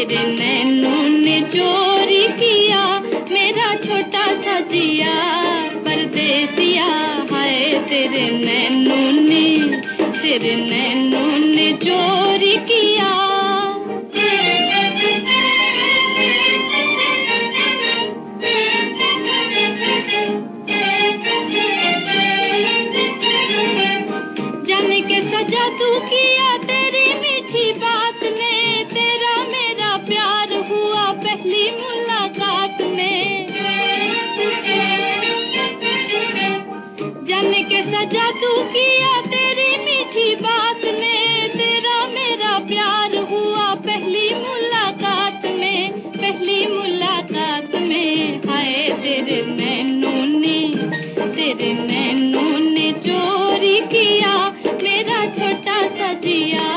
तेरे नैनों ने चोरी किया मेरा छोटा सा जिया परदेसिया हाय तेरे नैनों ने चोरी किया जाने कैसा जादू किया तेरी मीठी बात ने तेरा मेरा प्यार हुआ पहली मुलाकात में जाने कैसा जादू किया तेरी मीठी बात ने तेरा मेरा प्यार हुआ पहली मुलाकात में हाय तेरे नैनों ने चोरी किया मेरा छोटा सा जिया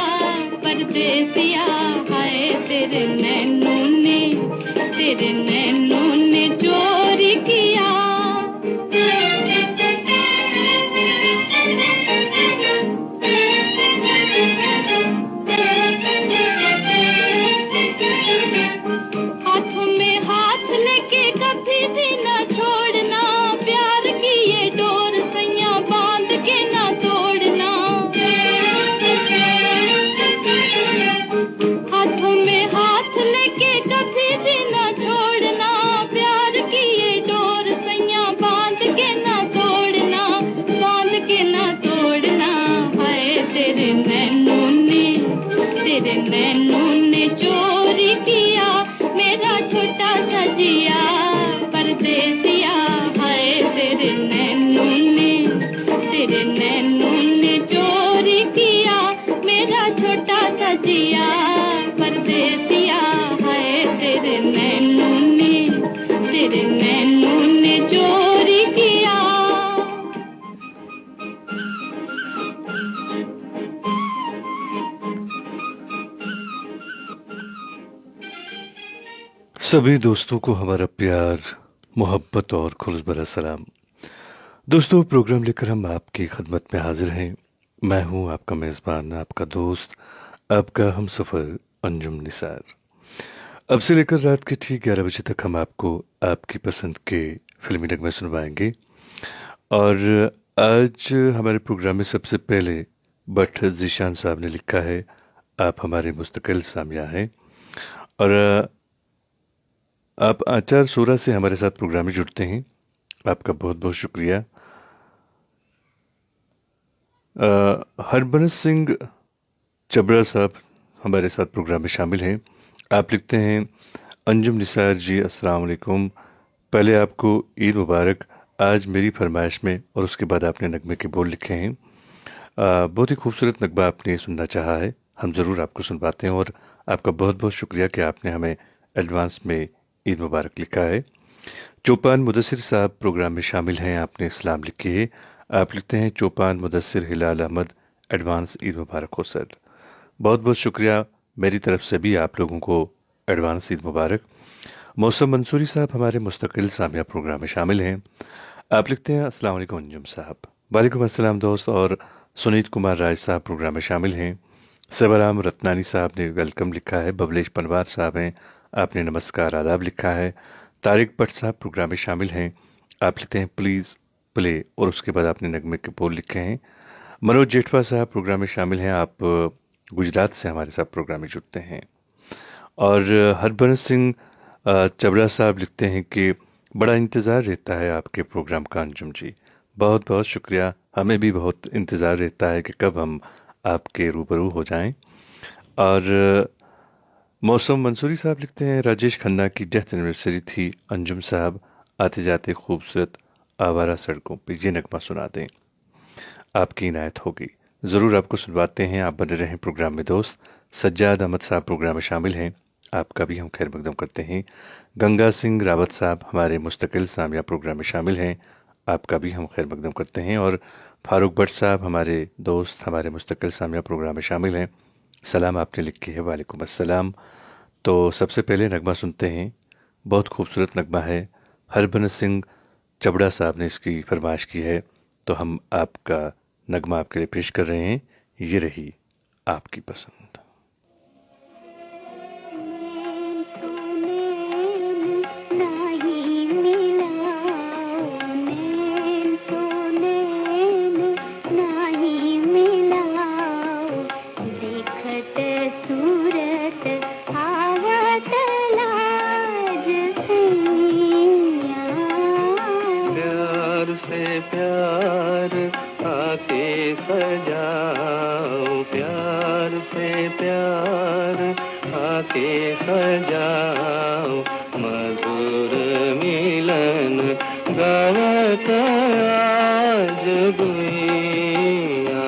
परदेसिया हाय तेरे नैनों ने चोरी किया हाथों में हाथ लेके कभी भी न छोड़ना प्यार की ये डोर सैया बांध के न तोड़ना हाथों में हाथ लेके कभी भी न छोड़ना प्यार की ये डोर सैया बांध के न तोड़ना हाय तेरे नैनों ने चोरी किया मेरा छोटा सा जिया परदेसिया हाय तेरे नैनों ने चोरी किया मेरा छोटा सा जिया परदेसिया हाय तेरे नैनों ने चोरी किया सभी दोस्तों को हमारा प्यार मोहब्बत और खुलूस भरा सलाम। दोस्तों, प्रोग्राम लेकर हम आपकी खिदमत में हाजिर हैं। मैं हूं आपका मेज़बान, आपका दोस्त, आपका हमसफ़र अंजुम निसार। अब से लेकर रात के ठीक 11 बजे तक हम आपको आपकी पसंद के फिल्मी नगमे सुनवाएंगे। और आज हमारे प्रोग्राम में सबसे पहले भट्ट ज़ीशान साहब ने लिखा है, आप हमारे मुस्तकिल सामिया हैं और आप आचार 16 से हमारे साथ प्रोग्राम में जुड़ते हैं। आपका बहुत बहुत शुक्रिया। हरबंस सिंह चबरा साहब हमारे साथ प्रोग्राम में शामिल हैं। आप लिखते हैं, अंजुम निसार जी अस्सलाम वालेकुम, पहले आपको ईद मुबारक। आज मेरी फरमाइश में और उसके बाद आपने नगमे के बोल लिखे हैं। बहुत ही खूबसूरत नगमा आपने सुनना चाहा है, हम ज़रूर आपको सुनवाते हैं और आपका बहुत बहुत शुक्रिया कि आपने हमें एडवांस में ईद मुबारक लिखा है। चौपान मुदस्सिर साहब प्रोग्राम में शामिल हैं, आपने इस्लाम लिखी है। आप लिखते हैं, चौपान मुदस्सिर हिलाल अहमद, एडवांस ईद मुबारक हो सर। बहुत बहुत शुक्रिया मेरी तरफ से भी आप लोगों को एडवांस ईद मुबारक। मौसम मंसूरी साहब हमारे मुस्तकिल सामिया प्रोग्राम में शामिल हैं। आप लिखते हैं, अस्सलाम वालेकुम अंजुम साहब। वालेकुम अस्सलाम दोस्त। और सुनीत कुमार राज साहब प्रोग्राम में शामिल हैं। सबराम रत्नानी साहब ने वेलकम लिखा है। बबलेश पनवार साहब हैं, आपने नमस्कार आदाब लिखा है। तारिक भट्ट साहब प्रोग्राम में शामिल हैं। आप लिखते हैं, प्लीज़ प्ले, और उसके बाद आपने नगमे के बोल लिखे हैं। मनोज जेठवा साहब प्रोग्राम में शामिल हैं। आप गुजरात से हमारे साथ प्रोग्राम में जुड़ते हैं। और हरबंस सिंह चबरा साहब लिखते हैं कि बड़ा इंतज़ार रहता है आपके प्रोग्राम का अंजुम जी। बहुत बहुत शुक्रिया, हमें भी बहुत इंतज़ार रहता है कि कब हम आपके रूबरू हो जाएं। और मौसम मंसूरी साहब लिखते हैं, राजेश खन्ना की डेथ एनिवर्सरी थी, अंजुम साहब आते जाते खूबसूरत आवारा सड़कों पे ये नगमा सुना दें, आपकी इनायत होगी। ज़रूर आपको सुनवाते हैं, आप बने रहें प्रोग्राम में दोस्त। सज्जाद अहमद साहब प्रोग्राम में शामिल हैं, आपका भी हम खैर मकदम करते हैं। गंगा सिंह रावत साहब हमारे मुस्तकिल सामिया प्रोग्राम में शामिल हैं, आपका भी हम खैर मकदम करते हैं। और फारूक भट्ट साहब हमारे दोस्त हमारे मुस्तकिल सामिया प्रोग्राम में शामिल हैं। सलाम आपने लिखी है, वालेकुम अस्सलाम। तो सबसे पहले नगमा सुनते हैं, बहुत खूबसूरत नगमा है, हरबंस सिंह चबड़ा साहब ने इसकी फरमाइश की है, तो हम आपका नगमा आपके लिए पेश कर रहे हैं। ये रही आपकी पसंद। के सजाओ मधुर मिलन गरत आज गुइया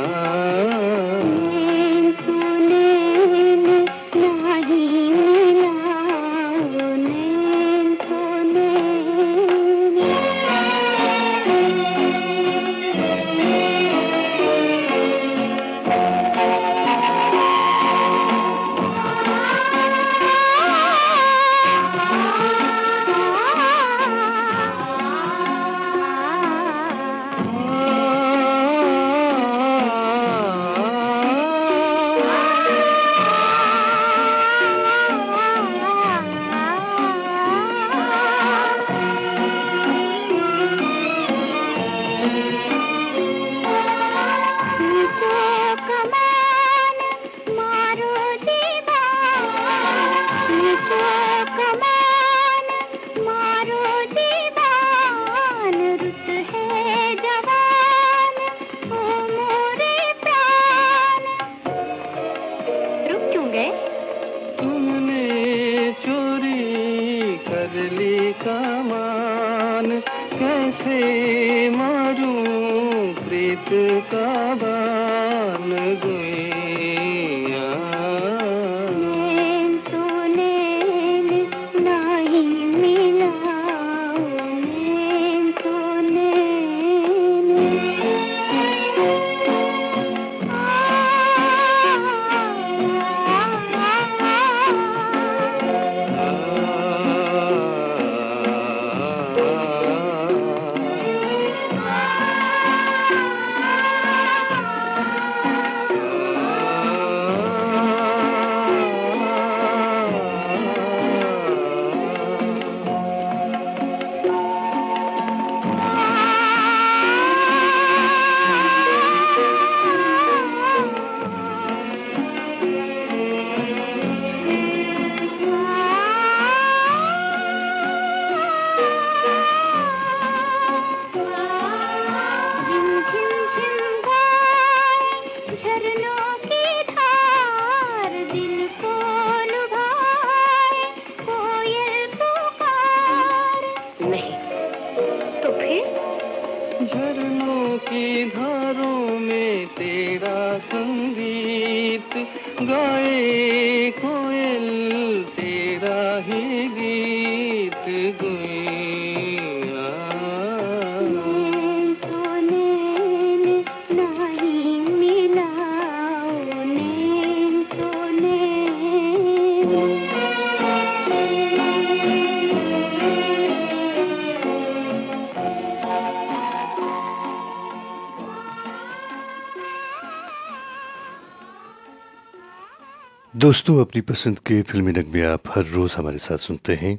दोस्तों, अपनी पसंद के फिल्मी नगमे आप हर रोज़ हमारे साथ सुनते हैं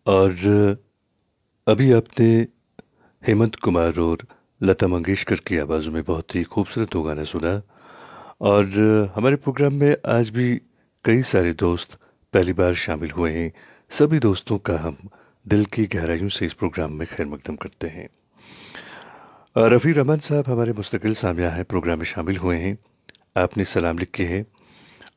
और अभी आपने हेमंत कुमार और लता मंगेशकर की आवाज़ों में बहुत ही खूबसूरत वो गाना सुना। और हमारे प्रोग्राम में आज भी कई सारे दोस्त पहली बार शामिल हुए हैं। सभी दोस्तों का हम दिल की गहराइयों से इस प्रोग्राम में खैर मकदम करते हैं। रफ़ी रहमान साहब हमारे मुस्तकिल सामिया हैं, प्रोग्राम में शामिल हुए हैं। आपने सलाम लिखे हैं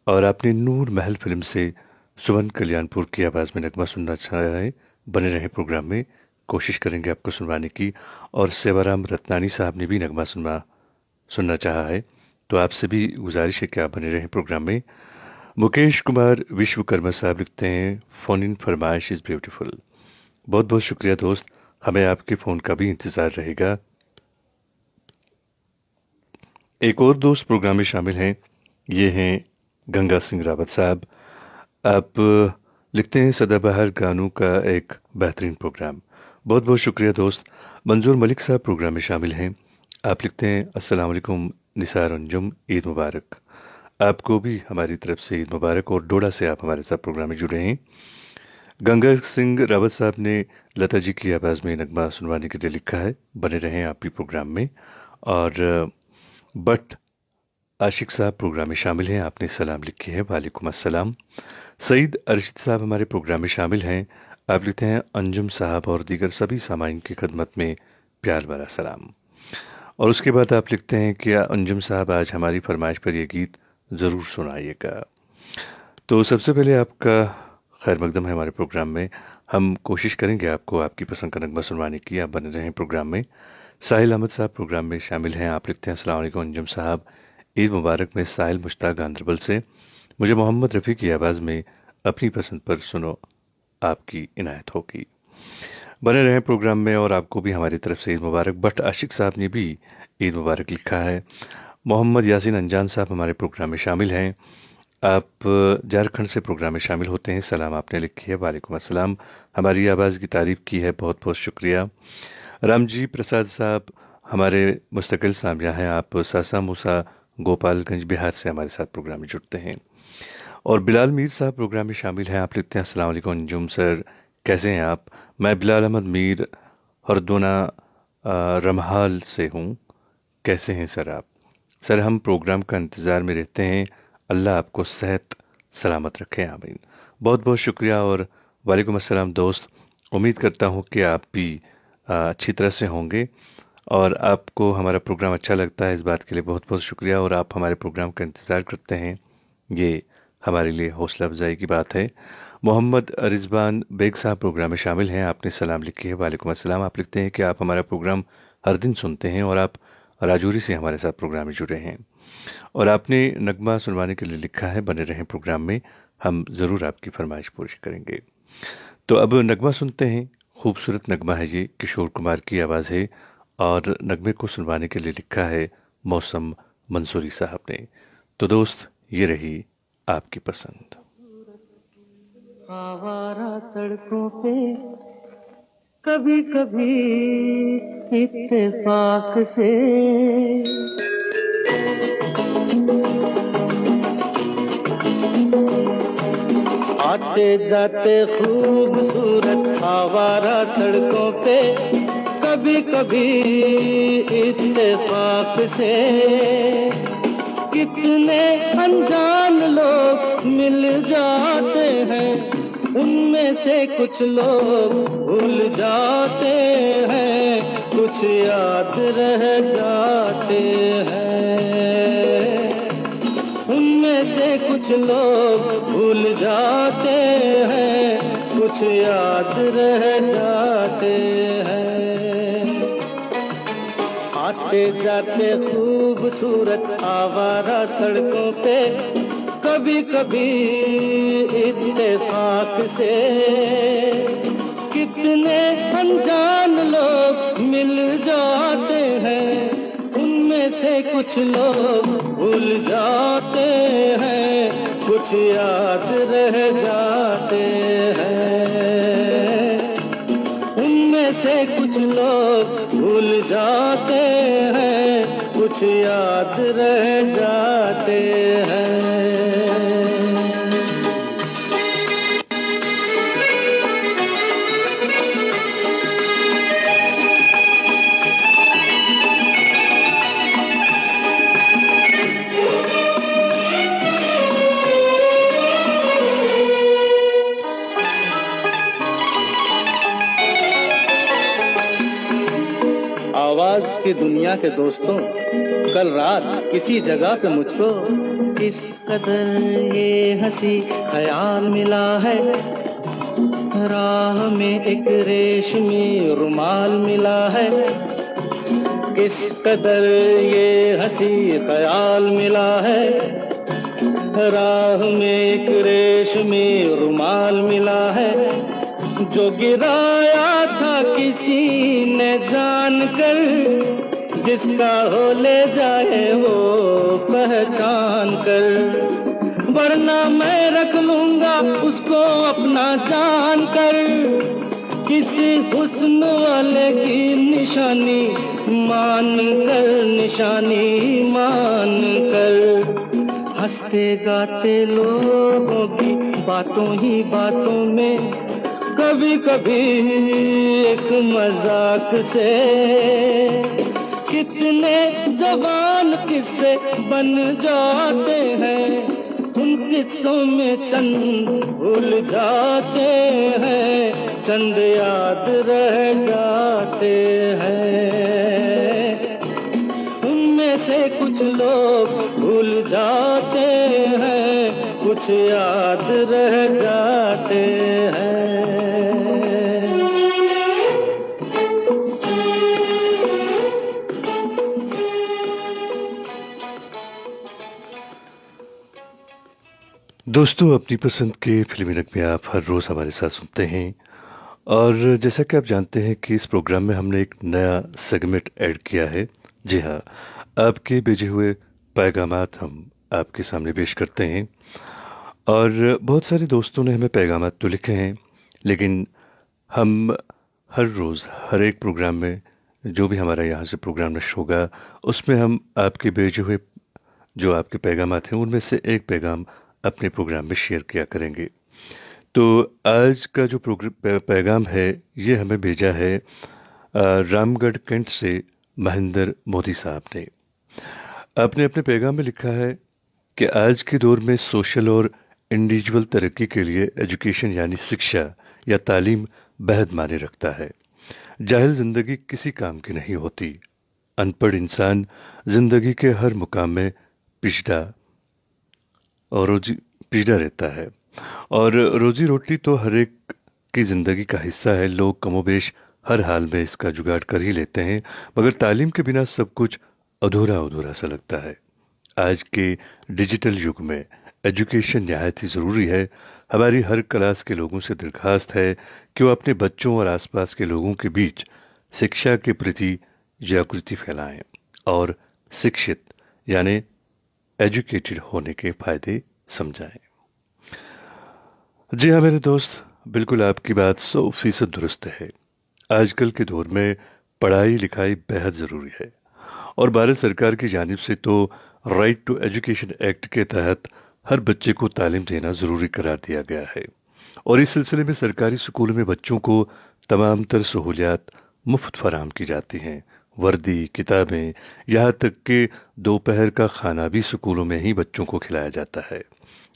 और आपने नूर महल फिल्म से सुमन कल्याणपुर की आवाज़ में नगमा सुनना चाहा है। बने रहे प्रोग्राम में, कोशिश करेंगे आपको सुनवाने की। और सेवाराम रत्नानी साहब ने भी नगमा सुनना चाहा है, तो आपसे भी गुजारिश है कि आप बने रहें प्रोग्राम में। मुकेश कुमार विश्वकर्मा साहब लिखते हैं, फ़ोन इन फरमाइश इज़ ब्यूटीफुल। बहुत बहुत शुक्रिया दोस्त, हमें आपके फ़ोन का भी इंतज़ार रहेगा। एक और दोस्त प्रोग्राम में शामिल हैं, ये हैं गंगा सिंह रावत साहब। आप लिखते हैं सदाबहार गानों का एक बेहतरीन प्रोग्राम। बहुत बहुत शुक्रिया दोस्त। मंजूर मलिक साहब प्रोग्राम में शामिल हैं। आप लिखते हैं अस्सलाम वालेकुम निसार अंजुम, ईद मुबारक। आपको भी हमारी तरफ से ईद मुबारक। और डोडा से आप हमारे साथ प्रोग्राम में जुड़े हैं। गंगा सिंह रावत साहब ने लता जी की आवाज़ में नगमा सुनवाने के लिए लिखा है। बने रहें आप भी प्रोग्राम में। और बट आशिक साहब प्रोग्राम में शामिल हैं, आपने सलाम लिखी है, वालेकुम अस्सलाम। सईद अरशद साहब हमारे प्रोग्राम में शामिल हैं। आप लिखते हैं अंजुम साहब और दीगर सभी सामाइन की खदमत में प्यार भरा सलाम। और उसके बाद आप लिखते हैं कि अंजुम साहब आज हमारी फरमाइश पर यह गीत ज़रूर सुनाइएगा। तो सबसे पहले आपका खैर मकदम है हमारे प्रोग्राम में। हम कोशिश करेंगे आपको आपकी पसंद का नगमा सुनवाने की। आप बने रहें प्रोग्राम में। साहिल अहमद साहब प्रोग्राम में शामिल हैं। आप लिखते हैं अस्सलाम वालेकुम अंजुम साहब, ईद मुबारक। में साहिल मुश्ताक गांधरबल से। मुझे मोहम्मद रफ़ी की आवाज़ में अपनी पसंद पर सुनो आपकी इनायत होगी। बने रहें प्रोग्राम में और आपको भी हमारी तरफ से ईद मुबारक। बट आशिक साहब ने भी ईद मुबारक लिखा है। मोहम्मद यासीन अनजान साहब हमारे प्रोग्राम में शामिल हैं। आप झारखंड से प्रोग्राम में शामिल होते हैं। सलाम आपने लिखी है, वालेकुम अस्सलाम। हमारी आवाज़ की तारीफ़ की है, बहुत बहुत शुक्रिया। रामजी प्रसाद साहब हमारे मुस्तकिल सामिया हैं। आप सासा मूसा गोपालगंज बिहार से हमारे साथ प्रोग्राम में जुड़ते हैं। और बिलाल मीर साहब प्रोग्राम में शामिल हैं। आप लिखते हैं अस्सलाम वालेकुम अंजुम सर, कैसे हैं आप? मैं बिलाल अहमद मीर हरदोना रमहाल से हूँ। कैसे हैं सर आप? सर हम प्रोग्राम का इंतज़ार में रहते हैं। अल्लाह आपको सेहत सलामत रखे, आमीन। बहुत बहुत शुक्रिया और वालेकुम अस्सलाम दोस्त। उम्मीद करता हूँ कि आप भी अच्छी तरह से होंगे और आपको हमारा प्रोग्राम अच्छा लगता है। इस बात के लिए बहुत बहुत शुक्रिया और आप हमारे प्रोग्राम का इंतज़ार करते हैं, ये हमारे लिए हौसला अफजाई की बात है। मोहम्मद रिजवान बेग साहब प्रोग्राम में शामिल हैं। आपने सलाम लिखी है, वालेकुम अस्सलाम। आप लिखते हैं कि आप हमारा प्रोग्राम हर दिन सुनते हैं और आप राजौरी से हमारे साथ प्रोग्राम में जुड़े हैं और आपने नगमा सुनवाने के लिए लिखा है। बने रहें प्रोग्राम में, हम ज़रूर आपकी फरमाइश पूरी करेंगे। तो अब नगमा सुनते हैं। खूबसूरत नगमा है ये, किशोर कुमार की आवाज़ है और नगमे को सुनवाने के लिए लिखा है मौसम मंसूरी साहब ने। तो दोस्त ये रही आपकी पसंद। आवारा सड़कों पे कभी कभी इत्तेफाक से आते जाते खूबसूरत आवारा सड़कों पे कभी कभी इत्तेफाक से कितने अनजान लोग मिल जाते हैं, उनमें से कुछ लोग भूल जाते हैं, कुछ याद रह जाते हैं। उनमें से कुछ लोग भूल जाते हैं, कुछ याद रह जाते हैं। आते जाते खूबसूरत आवारा सड़कों पे कभी कभी इत्तेफाक से कितने अनजान लोग मिल जाते हैं, उनमें से कुछ लोग भूल जाते हैं, कुछ याद रह जाते हैं। उनमें से कुछ लोग भूल जाते हैं, कुछ याद रह जाते हैं। आवाज की दुनिया के दोस्तों, कल रात किसी जगह पे मुझको इस कदर ये हंसी ख्याल मिला है, राह में एक रेशमी रुमाल मिला है। किस कदर ये हंसी ख्याल मिला है, राह में एक रेशमी रुमाल मिला है, जो गिराया था किसी ने जानकर, जिसका हो ले जाए वो पहचान कर, वरना मैं रख लूंगा उसको अपना जान कर। किसी हुस्न वाले की निशानी मान कर, निशानी मान कर, हंसते गाते लोगों की बातों ही बातों में कभी कभी एक मजाक से कितने जवान किस्से बन जाते हैं, उन किस्सों में चंद भूल जाते हैं, चंद याद रह जाते हैं। उनमें से कुछ लोग भूल जाते हैं, कुछ कुछ याद रह जाते हैं। दोस्तों, अपनी पसंद के फिल्मी नगमे आप हर रोज़ हमारे साथ सुनते हैं और जैसा कि आप जानते हैं कि इस प्रोग्राम में हमने एक नया सेगमेंट ऐड किया है। जी हाँ, आपके भेजे हुए पैगामात हम आपके सामने पेश करते हैं और बहुत सारे दोस्तों ने हमें पैगामात तो लिखे हैं, लेकिन हम हर रोज़ हर एक प्रोग्राम में जो भी हमारा यहाँ से प्रोग्राम नष्ट होगा उसमें हम आपके भेजे हुए जो आपके पैगामात हैं उनमें से एक पैगाम अपने प्रोग्राम में शेयर किया करेंगे। तो आज का जो पैगाम है ये हमें भेजा है रामगढ़ कैंट से महेंद्र मोदी साहब ने। आपने अपने पैगाम में लिखा है कि आज के दौर में सोशल और इंडिविजुअल तरक्की के लिए एजुकेशन यानी शिक्षा या तालीम बेहद मायने रखता है। जाहिल ज़िंदगी किसी काम की नहीं होती। अनपढ़ इंसान ज़िंदगी के हर मुकाम में पिछड़ा रहता है और रोजी रोटी तो हर एक की ज़िंदगी का हिस्सा है। लोग कमोबेश हर हाल में इसका जुगाड़ कर ही लेते हैं, मगर तालीम के बिना सब कुछ अधूरा अधूरा सा लगता है। आज के डिजिटल युग में एजुकेशन निहायत ही ज़रूरी है। हमारी हर क्लास के लोगों से दरख्वास्त है कि वो अपने बच्चों और आसपास के लोगों के बीच शिक्षा के प्रति जागृति फैलाएं और शिक्षित यानी एजुकेटेड होने के फ़ायदे समझाएं। जी हाँ मेरे दोस्त, बिल्कुल आपकी बात 100% दुरुस्त है। आजकल के दौर में पढ़ाई लिखाई बेहद ज़रूरी है और भारत सरकार की जानिब से तो राइट टू एजुकेशन एक्ट के तहत हर बच्चे को तालीम देना ज़रूरी करार दिया गया है और इस सिलसिले में सरकारी स्कूलों में बच्चों को तमाम तर सहूलियात मुफ्त फराहम की जाती हैं। वर्दी, किताबें, यहाँ तक कि दोपहर का खाना भी स्कूलों में ही बच्चों को खिलाया जाता है।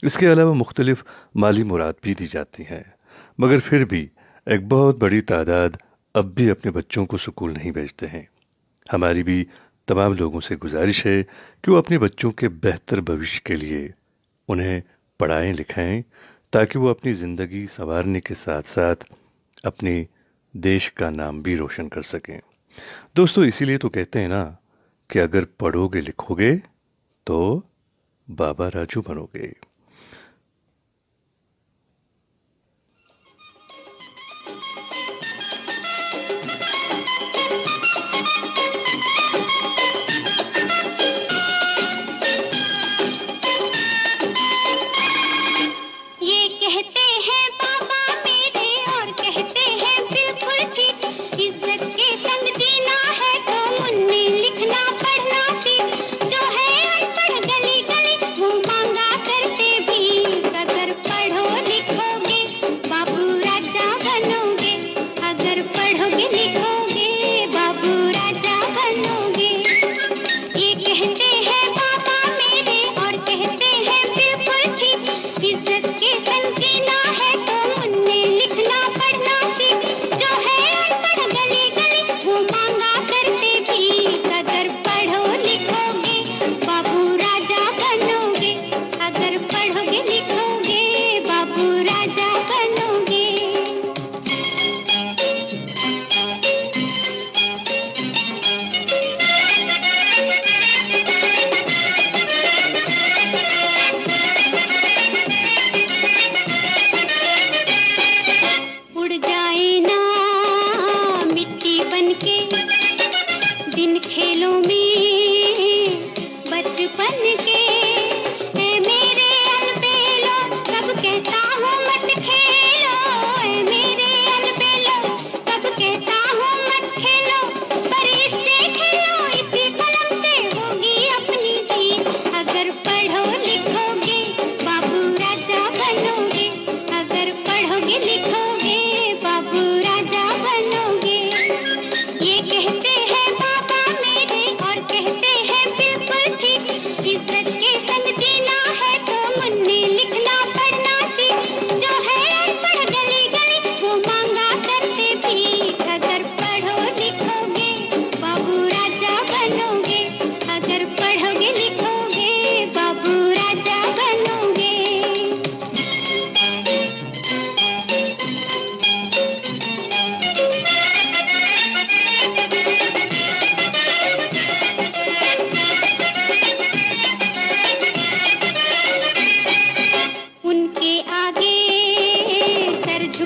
इसके अलावा मुख्तलिफ माली मुराद भी दी जाती हैं, मगर फिर भी एक बहुत बड़ी तादाद अब भी अपने बच्चों को स्कूल नहीं भेजते हैं। हमारी भी तमाम लोगों से गुजारिश है कि वो अपने बच्चों के बेहतर भविष्य के लिए उन्हें पढ़ाएं लिखाएं ताकि वो अपनी ज़िंदगी संवारने के साथ साथ अपने देश का नाम भी रोशन कर सकें। दोस्तों, इसीलिए तो कहते हैं ना कि अगर पढ़ोगे लिखोगे तो बाबा राजू बनोगे। इज्जत के संग जीना है तो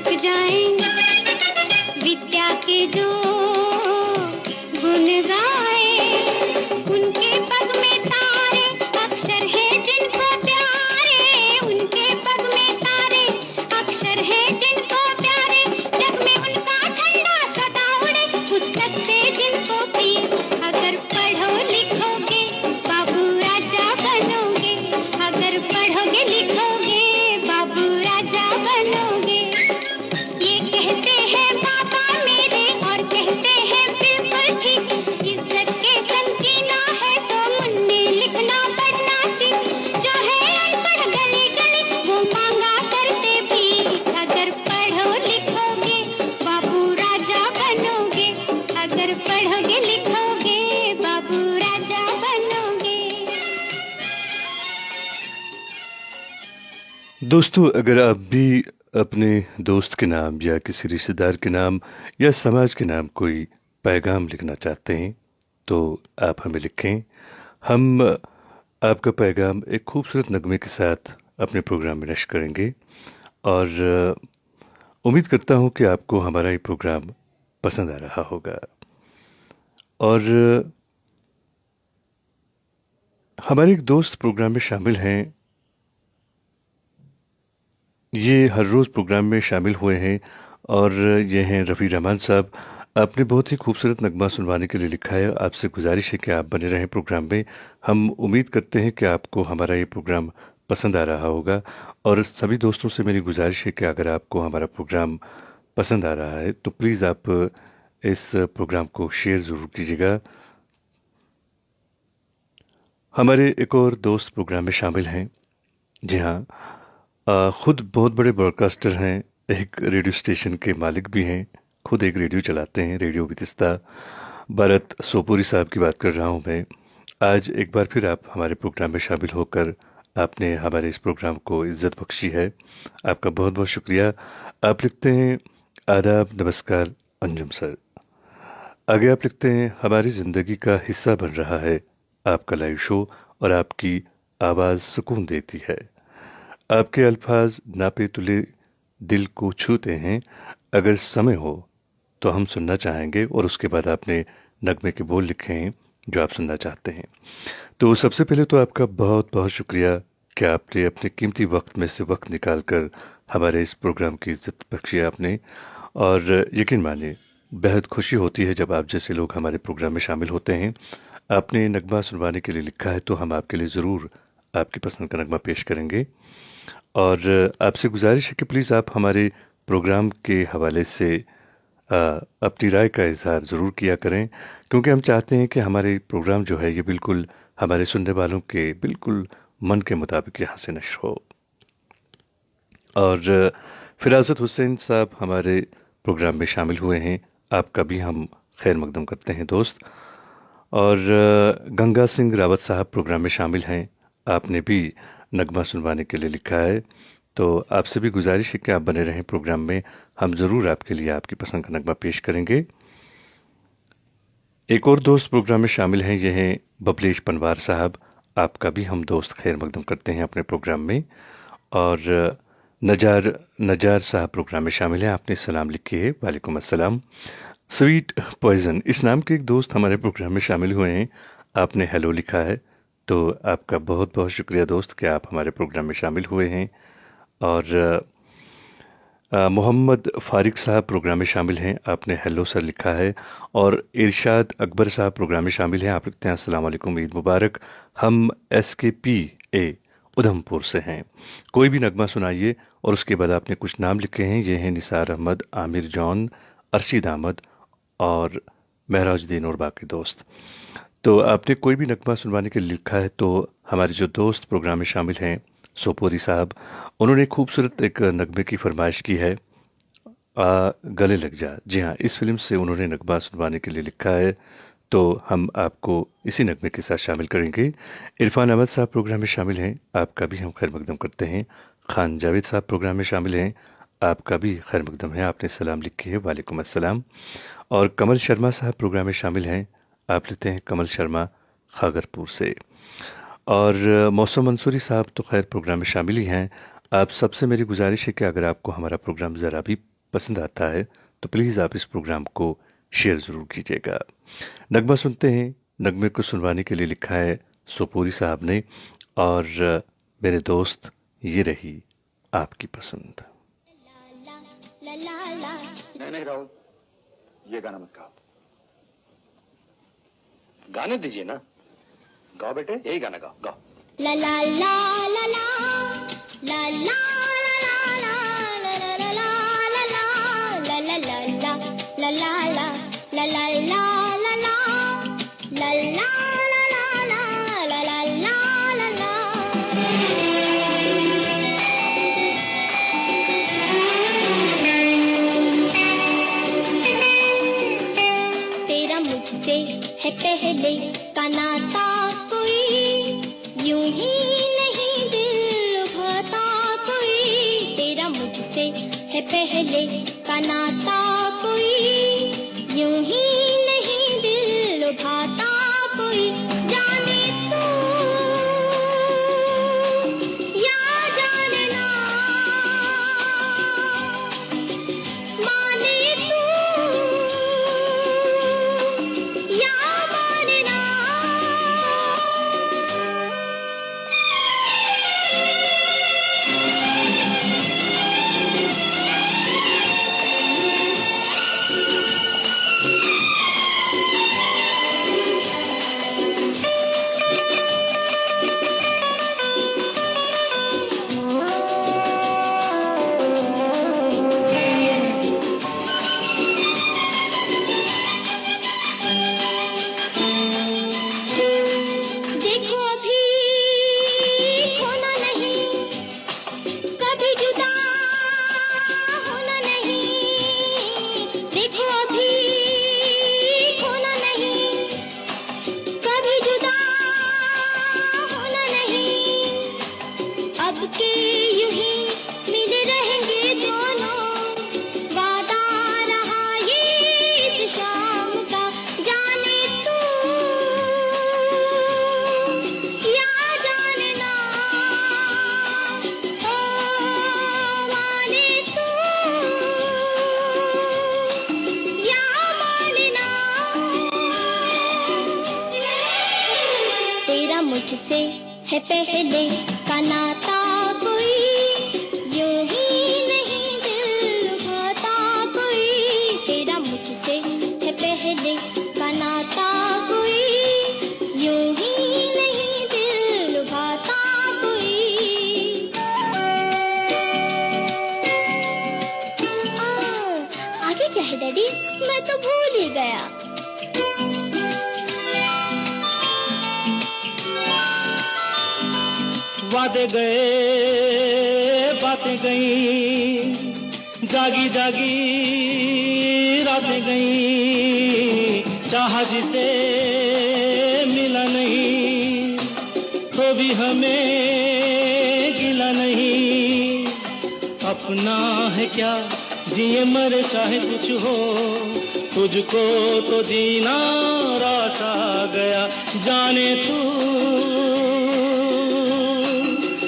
झुक जाएं, विद्या के जो गुण गाए, उनके पग में तारे अक्षर है जिनको प्यारे, उनके पग में तारे अक्षर है जिनको प्यारे, जग में उनका झंडा सदा उड़े, पुस्तक से जिनको प्रिय, अगर पढ़ो लिखोगे बाबू राजा बनोगे, अगर पढ़ोगे लिखोगे बाबू राजा बनोगे। ये कहते हैं पापा मेरे और कहते हैं बिल्कुल ठीक, इज्जत के संग जीना है तो मुन्ने लिखना पढ़ना सीख, जो है अनपढ़ गली गली वो मांगा करते भी, अगर पढ़ो लिखोगे बाबू राजा बनोगे, अगर पढ़ोगे लिखोगे बाबू राजा बनोगे। दोस्तों, अगर आप भी अपने दोस्त के नाम या किसी रिश्तेदार के नाम या समाज के नाम कोई पैगाम लिखना चाहते हैं तो आप हमें लिखें। हम आपका पैगाम एक खूबसूरत नगमे के साथ अपने प्रोग्राम में नश्र करेंगे और उम्मीद करता हूं कि आपको हमारा ये प्रोग्राम पसंद आ रहा होगा। और हमारे एक दोस्त प्रोग्राम में शामिल हैं, ये हर रोज़ प्रोग्राम में शामिल हुए हैं और ये हैं रफ़ी रहमान साहब। आपने बहुत ही खूबसूरत नगमा सुनवाने के लिए लिखा है। आपसे गुजारिश है कि आप बने रहें प्रोग्राम में। हम उम्मीद करते हैं कि आपको हमारा ये प्रोग्राम पसंद आ रहा होगा और सभी दोस्तों से मेरी गुजारिश है कि अगर आपको हमारा प्रोग्राम पसंद आ रहा है तो प्लीज़ आप इस प्रोग्राम को शेयर ज़रूर कीजिएगा। हमारे एक और दोस्त प्रोग्राम में शामिल हैं। जी हाँ, खुद बहुत बड़े ब्रॉडकास्टर हैं, एक रेडियो स्टेशन के मालिक भी हैं, खुद एक रेडियो चलाते हैं, रेडियो विदिस्ता। भारत सोपुरी साहब की बात कर रहा हूं मैं। आज एक बार फिर आप हमारे प्रोग्राम में शामिल होकर आपने हमारे इस प्रोग्राम को इज्जत बख्शी है। आपका बहुत बहुत शुक्रिया। आप लिखते हैं, आदाब नमस्कार अंजुम सर। आगे आप लिखते हैं, हमारी ज़िंदगी का हिस्सा बन रहा है आपका लाइव शो और आपकी आवाज़ सुकून देती है। आपके अल्फाज नापे तुले दिल को छूते हैं। अगर समय हो तो हम सुनना चाहेंगे। और उसके बाद आपने नगमे के बोल लिखे हैं जो आप सुनना चाहते हैं। तो सबसे पहले तो आपका बहुत बहुत शुक्रिया कि आपने अपने कीमती वक्त में से वक्त निकाल कर हमारे इस प्रोग्राम की इज्जत बख्शी आपने। और यकीन मानिए, बेहद खुशी होती है जब आप जैसे लोग हमारे प्रोग्राम में शामिल होते हैं। आपने नगमा सुनवाने के लिए लिखा है तो हम आपके लिए ज़रूर आपकी पसंद का नगमा पेश करेंगे। और आपसे गुजारिश है कि प्लीज़ आप हमारे प्रोग्राम के हवाले से अपनी राय का इजहार ज़रूर किया करें, क्योंकि हम चाहते हैं कि हमारे प्रोग्राम जो है ये बिल्कुल हमारे सुनने वालों के बिल्कुल मन के मुताबिक यहाँ से नश्र हो। और फिराजत हुसैन साहब हमारे प्रोग्राम में शामिल हुए हैं, आपका भी हम खैर मकदम करते हैं दोस्त। और गंगा सिंह रावत साहब प्रोग्राम में शामिल हैं, आपने भी नगमा सुनवाने के लिए लिखा है। तो आपसे भी गुजारिश है कि आप बने रहें प्रोग्राम में, हम ज़रूर आपके लिए आपकी पसंद का नगमा पेश करेंगे। एक और दोस्त प्रोग्राम में शामिल हैं, ये हैं बबलेश पनवार साहब। आपका भी हम दोस्त खैर मकदम करते हैं अपने प्रोग्राम में। और नजार साहब प्रोग्राम में शामिल हैं, आपने सलाम लिखी है, वालेकुम अस्सलाम। स्वीट पॉइजन इस नाम के एक दोस्त हमारे प्रोग्राम में शामिल हुए हैं, आपने हेलो लिखा है। तो आपका बहुत बहुत शुक्रिया दोस्त कि आप हमारे प्रोग्राम में शामिल हुए हैं। और मोहम्मद फारिक साहब प्रोग्राम में शामिल हैं, आपने हेलो सर लिखा है। और इरशाद अकबर साहब प्रोग्राम में शामिल हैं, आप लिखते हैं अस्सलाम वालेकुम, ईद मुबारक। हम SKPA उधमपुर से हैं, कोई भी नगमा सुनाइए। और उसके बाद आपने कुछ नाम लिखे हैं, ये हैं निसार अहमद, आमिर जॉन, अरशीद अहमद और महराजुद्दीन और बाकी दोस्त। तो आपने कोई भी नगमा सुनवाने के लिए लिखा है। तो हमारे जो दोस्त प्रोग्राम में शामिल हैं सोपोरी साहब, उन्होंने खूबसूरत एक नगमे की फरमाइश की है, गले लग जा। जी हाँ, इस फिल्म से उन्होंने नगमा सुनवाने के लिए लिखा है, तो हम आपको इसी नगमे के साथ शामिल करेंगे। इरफान अहमद साहब प्रोग्राम में शामिल हैं, आपका भी हम खैर मकदम करते हैं। खान जावेद साहब प्रोग्राम में शामिल हैं, आपका भी खैर मकदम है, आपने सलाम लिखी है, वालेकुम अस्सलाम। और कमल शर्मा साहब प्रोग्राम में शामिल हैं, आप लेते हैं कमल शर्मा खागरपुर से। और मौसम मंसूरी साहब तो खैर प्रोग्राम में शामिल ही हैं। आप सबसे मेरी गुजारिश है कि अगर आपको हमारा प्रोग्राम ज़रा भी पसंद आता है तो प्लीज़ आप इस प्रोग्राम को शेयर ज़रूर कीजिएगा। नगमा सुनते हैं। नगमे को सुनवाने के लिए लिखा है सोपोरी साहब ने, और मेरे दोस्त ये रही आपकी पसंद। ला ला ला नहीं राहुल, ये गाना मत गाओ। गाने दीजिए ना, गाओ बेटे, यही गाना गाओ, गाओ। ला ला ला ला ला ला ला तेरा मुझसे है पहले का नाता कोई, यूं ही नहीं दिल लुभाता कोई। तेरा मुझसे है पहले का नाता कोई, यूं ही नहीं दिल लुभाता कोई। जाने तू या जाने ना, माने तू या माने ना। देखो अभी खोना नहीं, कभी जुदा होना नहीं। देखो अभी खोना नहीं, कभी जुदा होना नहीं। अब के यूं ही मिले रहेंगे दोनों, वादा रहा ये इस शाम का। जाने तू या जाने ना, ओ माने तू या माने ना। तेरा मुझसे है पहले का नाता कोई, यूं ही नहीं दिल लुभाता कोई। तेरा मुझसे है पहले का नाता कोई, यूं ही नहीं दिल लुभाता कोई। आगे क्या है डैडी, मैं तो भूल ही गया। वादे गए बातें गई, जागी जागी रातें गई। चाहा जिसे मिला नहीं, तो भी हमें गिला नहीं। अपना है क्या, जिए मरे चाहे कुछ हो, तुझको तो जीना रास आ गया। जाने तू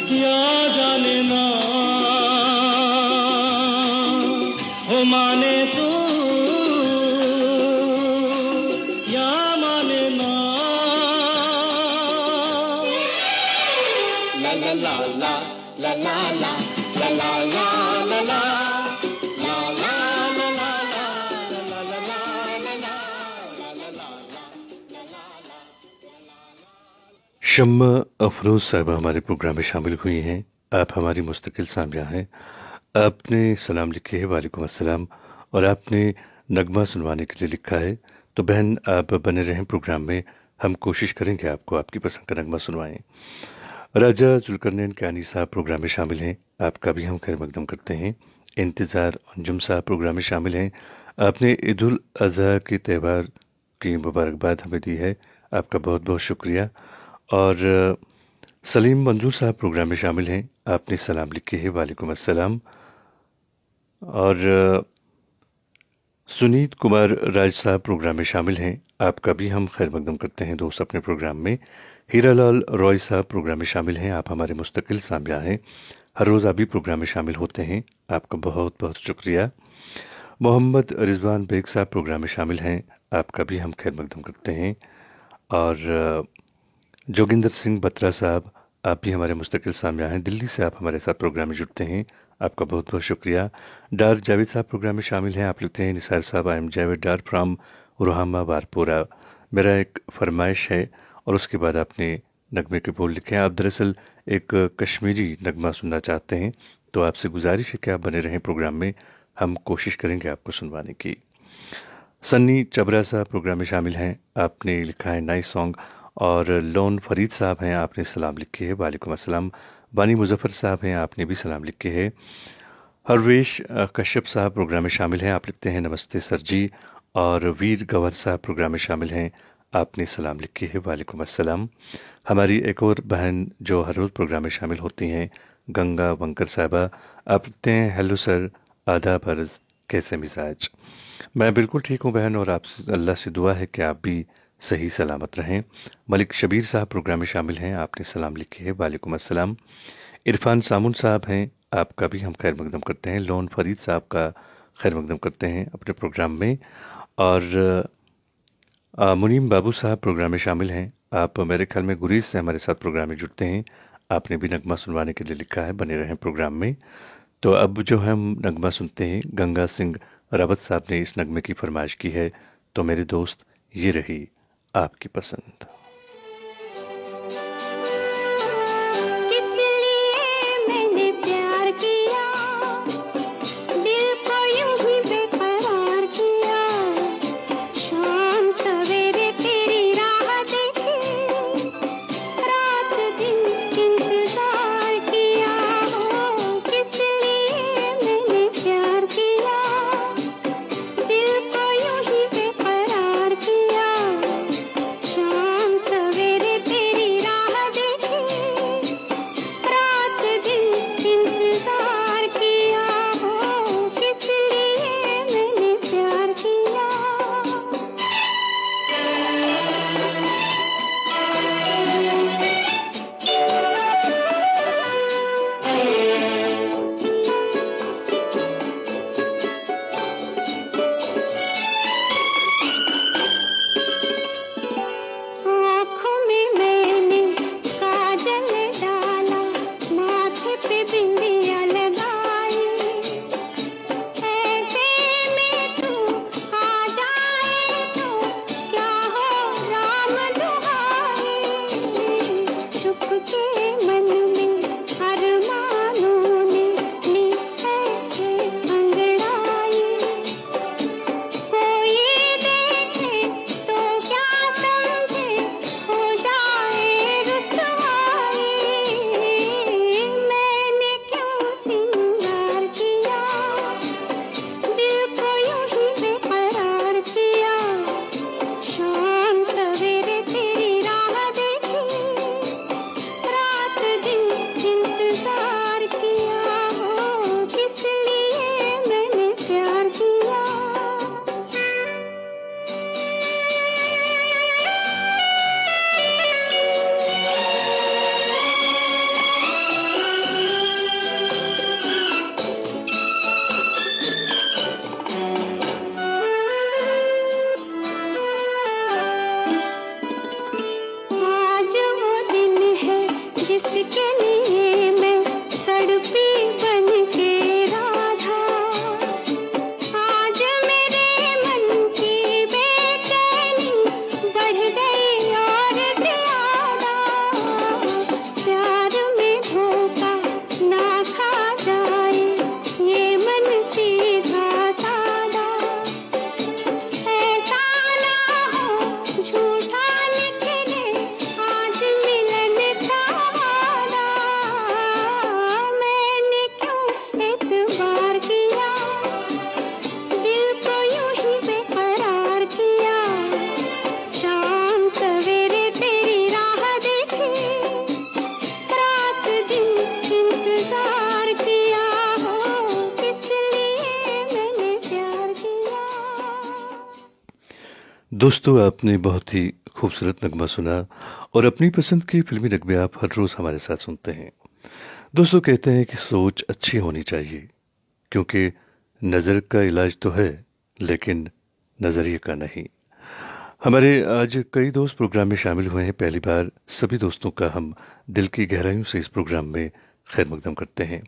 या जाने ना, हो माने तू या माने ना। ला ला ला ला ला ला ला ला ला ला ला ला शम्मा अफरोज साहिबा हमारे प्रोग्राम में शामिल हुई हैं। आप हमारी मुस्तकिल सामिया हैं। आपने सलाम लिखे है, वालेकुम अस्सलाम, और आपने नगमा सुनवाने के लिए लिखा है। तो बहन आप बने रहें प्रोग्राम में, हम कोशिश करेंगे आपको आपकी पसंद का नगमा सुनवाएं। राजा जुल्करनैन कियानी साहब प्रोग्राम में शामिल हैं, आपका भी हम खैर मकदम करते हैं। इंतज़ार अंजुम साहब प्रोग्राम में शामिल हैं। आपने ईद उल अज़हा के त्यौहार की मुबारकबाद हमें दी है, आपका बहुत बहुत शुक्रिया। और सलीम मंजूर साहब प्रोग्राम में शामिल हैं, आपने सलाम लिखे है, वालेकुम अस्सलाम। और सुनीत कुमार राज साहब प्रोग्राम में शामिल हैं, आपका भी हम खैर मकदम करते हैं दोस्त अपने प्रोग्राम में। हीरालाल रॉय साहब प्रोग्राम में शामिल हैं, आप हमारे मुस्तकिल सामिया हैं, हर रोज़ आप भी प्रोग्राम में शामिल होते हैं, आपका बहुत बहुत शुक्रिया। मोहम्मद रिजवान बेग साहब प्रोग्राम में शामिल हैं, आपका भी हम खैर मकदम करते हैं। और जोगिंदर सिंह बत्रा साहब, आप भी हमारे मुस्तकिल सामिया हैं, दिल्ली से आप हमारे साथ प्रोग्राम में जुड़ते हैं, आपका बहुत बहुत शुक्रिया। डार जावेद साहब प्रोग्राम में शामिल हैं, आप लिखते हैं निसार साहब, I am Javed Dar from Rohama Warpora, मेरा एक फरमाइश है। और उसके बाद आपने नगमे के बोल लिखे हैं। आप दरअसल एक कश्मीरी नगमा सुनना चाहते हैं, तो आपसे गुजारिश है कि आप बने रहें प्रोग्राम में, हम कोशिश करेंगे आपको सुनवाने की। सन्नी चबरा साहब प्रोग्राम में शामिल हैं, आपने लिखा है नाइस सॉन्ग। और लोन फरीद साहब हैं, आपने सलाम लिखे है, वालेकुम अस्सलाम। बानी मुजफ्फर साहब हैं, आपने भी सलाम लिखे है। हरवेश कश्यप साहब प्रोग्राम में शामिल हैं, आप लिखते हैं नमस्ते सर जी। और वीर गवर साहब प्रोग्राम में शामिल हैं, आपने सलाम लिखे है, वालेकुम अस्सलाम। हमारी एक और बहन जो हर रोज़ प्रोग्राम में शामिल होती हैं, गंगा वंकर साहबा, आप लिखते हैं हेलो सर, आधा बरस, कैसे मिजाज। मैं बिल्कुल ठीक हूँ बहन, और आप अल्लाह से दुआ है कि आप भी सही सलामत रहें। मलिक शबीर साहब प्रोग्राम में शामिल हैं, आपने सलाम लिखे है, वालेकुम अस्सलाम। इरफान सामुन साहब हैं, आपका भी हम खैर मकदम करते हैं। लोन फरीद साहब का खैर मकदम करते हैं अपने प्रोग्राम में। और मुनीम बाबू साहब प्रोग्राम में शामिल हैं, आप मेरे ख्याल में गुरीज से हमारे साथ प्रोग्राम में जुड़ते हैं, आपने भी नगमा सुनवाने के लिए लिखा है, बने रहें प्रोग्राम में। तो अब जो हम नगमा सुनते हैं, गंगा सिंह रावत साहब ने इस नगमे की फरमाइश की है, तो मेरे दोस्त ये रही आपकी पसंद। किस लिए मैंने प्यार किया, दिल को यूं ही बेकरार किया, शाम सवेरे तेरी राह देखी, रात दिन इंतजार किया। हो किस लिए मैंने प्यार किया, दिल को यूं ही बेकरार किया, शाम सवेरे तेरी राह देखी, रात दिन इंतजार किया। हो किस लिए मैंने प्यार किया। आँखों में मैंने काजल डाला, माथे पे बिंदिया लगाई, ऐसे में तू आ जाए तो क्या हो राम दुहाई। चुप के मन में अरमानों ने ली ऐसे अंगड़ाई, कोई देखे तो क्या समझे, हो जाए रुसवाई। मैंने क्यों सिंगार किया, दिल को यूं ही बेकरार किया, शाम सवेरे तेरी राह देखी, रात दिन इंतजार किया। हो किस लिए मैंने प्यार किया। आज वो दिन है जिसके लिए मैं तड़पी बन के राधा, आज मेरे मन की बेचैनी बढ़ गई और ज्यादा, प्यार में धोखा ना खा जाए ये मन सीधा सादा, ऐसा ना हो झूठा निकले आज मिलन का वादा। मैंने क्यों एतबार किया, दिल को यूं ही बेकरार किया, शाम सवेरे तेरी राह देखी, रात दिन इंतजार किया। हो किस लिए मैंने प्यार किया। दोस्तों, आपने बहुत ही खूबसूरत नगमा सुना, और अपनी पसंद की फिल्मी नगमे आप हर रोज़ हमारे साथ सुनते हैं। दोस्तों, कहते हैं कि सोच अच्छी होनी चाहिए, क्योंकि नज़र का इलाज तो है लेकिन नज़रिए का नहीं। हमारे आज कई दोस्त प्रोग्राम में शामिल हुए हैं। पहली बार सभी दोस्तों का हम दिल की गहराइयों से इस प्रोग्राम में खैर मकदम करते हैं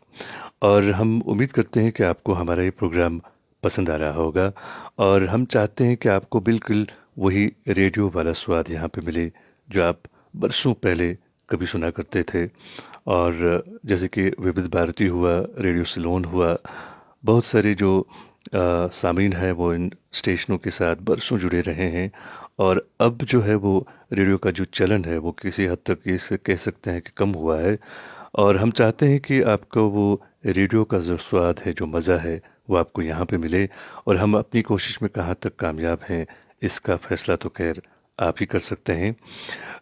और हम उम्मीद करते हैं कि आपको हमारा ये प्रोग्राम पसंद आ रहा होगा और हम चाहते हैं कि आपको बिल्कुल वही रेडियो वाला स्वाद यहाँ पे मिले जो आप बरसों पहले कभी सुना करते थे। और जैसे कि विविध भारती हुआ, रेडियो सिलोन हुआ, बहुत सारे जो सामीन हैं वो इन स्टेशनों के साथ बरसों जुड़े रहे हैं और अब जो है वो रेडियो का जो चलन है वो किसी हद तक इसे कह सकते हैं कि कम हुआ है। और हम चाहते हैं कि आपको वो रेडियो का जो स्वाद है, जो मज़ा है, वो आपको यहाँ पे मिले। और हम अपनी कोशिश में कहाँ तक कामयाब हैं इसका फ़ैसला तो खैर आप ही कर सकते हैं।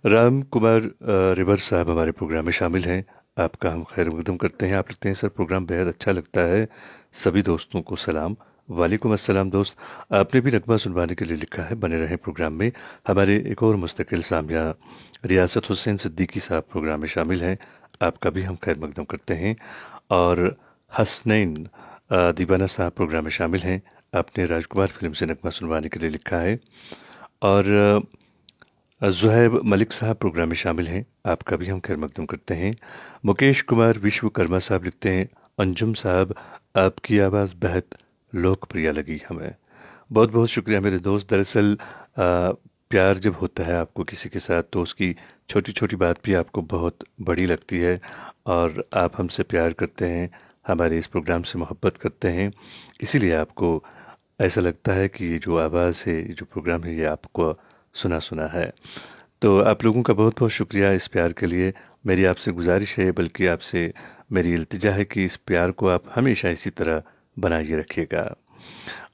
राम कुमार रिवर साहब हमारे प्रोग्राम में शामिल हैं। आपका हम खैर मकदम करते हैं। आप लिखते हैं सर प्रोग्राम बेहद अच्छा लगता है, सभी दोस्तों को सलाम। वालेकुम अस्सलाम दोस्त, आपने भी नगमा सुनवाने के लिए लिखा है। बने रहें प्रोग्राम में। हमारे एक और मुस्तकिल सामिया रियासत हुसैन सिद्दीकी साहब प्रोग्राम में शामिल हैं। आपका भी हम खैर मकदम करते हैं। और हसनैन दीवाना साहब प्रोग्राम में शामिल हैं। आपने राजकुमार फिल्म से नगमा सुनवाने के लिए लिखा है। और ज़ुहैब मलिक साहब प्रोग्राम में शामिल हैं। आपका भी हम खैर मकदम करते हैं। मुकेश कुमार विश्वकर्मा साहब लिखते हैं, अंजुम साहब आपकी आवाज़ बेहद लोकप्रिय लगी हमें। बहुत बहुत शुक्रिया मेरे दोस्त। दरअसल प्यार जब होता है आपको किसी के साथ तो उसकी छोटी छोटी बात भी आपको बहुत बड़ी लगती है और आप हमसे प्यार करते हैं, हमारे इस प्रोग्राम से मोहब्बत करते हैं, इसीलिए आपको ऐसा लगता है कि ये जो आवाज़ है, ये जो प्रोग्राम है, ये आपको सुना सुना है। तो आप लोगों का बहुत बहुत शुक्रिया इस प्यार के लिए। मेरी आपसे गुजारिश है, बल्कि आपसे मेरी इल्तिजा है कि इस प्यार को आप हमेशा इसी तरह बनाए रखिएगा।